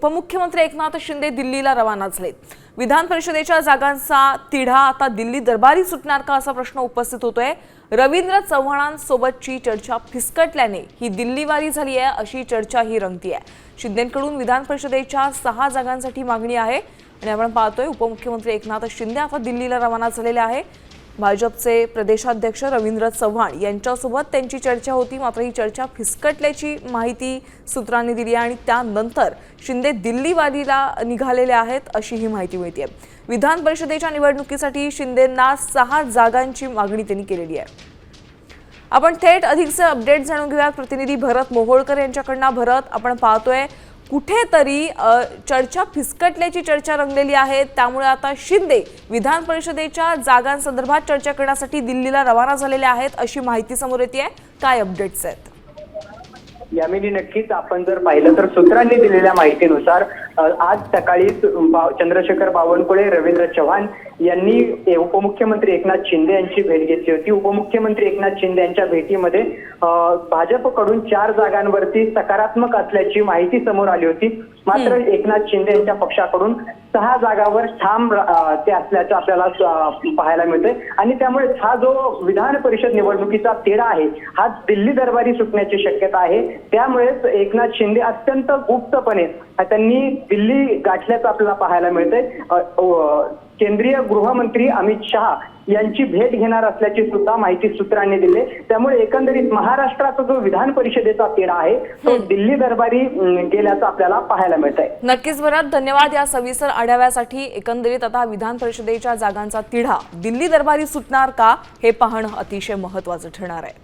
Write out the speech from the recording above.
उपमुख्यमंत्री एकनाथ शिंदे दिल्लीला रवाना झालेत। विधान परिषदेच्या जागांचा तिढा आता दिल्ली दरबारी सुटणार का असा प्रश्न उपस्थित होतोय। रवींद्र चव्हाणांसोबतची चर्चा फिसकटल्याने ही दिल्लीवारी झाली आहे अशी चर्चा ही रंगतीये। शिंदेंकडून विधान परिषदेच्या 6 जागांसाठी मागणी आहे आणि आपण पाहतोय उपमुख्यमंत्री एकनाथ शिंदे आता दिल्लीला रवाना झालेले आहे। भाजपचे प्रदेशाध्यक्ष रवींद्र चव्हाण यांच्यासोबत त्यांची चर्चा होती, मात्र ही चर्चा फिसकटल्याची माहिती सूत्रांनी दिली आहे आणि त्यानंतर शिंदे दिल्लीवारीला निघालेले आहेत अशी ही माहिती मिळते। विधान परिषदेच्या निवडणुकीसाठी शिंदेंना 6 जागांची मागणी त्यांनी केलेली आहे। आपण थेट अधिकचे अपडेट जाणून घेऊया प्रतिनिधी भरत मोहोळकर यांच्याकडून। भरत, आपण पाहतोय कुठेतरी चर्चा फिसकटल्याची चर्चा रंगलेली आहे, त्यामुळे आता शिंदे विधान परिषदेच्या जागांसंदर्भात चर्चा करण्यासाठी दिल्लीला रवाना झालेले आहेत अशी माहिती समोर येते आहे। काय अपडेट्स आहेत? यामिनी, नक्कीच आपण जर पाहिलं तर सूत्रांनी दिलेल्या माहितीनुसार आज सकाळी चंद्रशेखर बावनकुळे, रवींद्र चव्हाण यांनी उपमुख्यमंत्री एकनाथ शिंदे यांची भेट घेतली होती। उपमुख्यमंत्री एकनाथ शिंदे यांच्या भेटीमध्ये भाजपकडून 4 जागांवरती सकारात्मक असल्याची माहिती समोर आली होती, मात्र एकनाथ शिंदे यांच्या पक्षाकडून 6 जागांवर ठाम ते असल्याचं आपल्याला पाहायला मिळतंय आणि त्यामुळे हा जो विधान परिषद निवडणुकीचा तिढा आहे हा दिल्ली दरबारी सुटण्याची शक्यता आहे। त्यामुळेच एकनाथ शिंदे अत्यंत गुप्तपणे त्यांनी दिल्ली गाठल्याचं आपल्याला पाहायला मिळतंय। केंद्रीय गृहमंत्री अमित शहा यांची भेट घेणार असल्याची सुद्धा माहिती सूत्रांनी दिली। त्यामुळे एकंदरीत महाराष्ट्राचा जो विधान परिषदेचा तिढा आहे तो दिल्ली दरबारी गेल्याचं आपल्याला पाहायला मिळतंय। नक्कीच भरत, धन्यवाद या सविस्तर आढाव्यासाठी। एकंदरीत आता विधान परिषदेच्या जागांचा तिढा दिल्ली दरबारी सुटणार का हे पाहणं अतिशय महत्त्वाचं ठरणार आहे।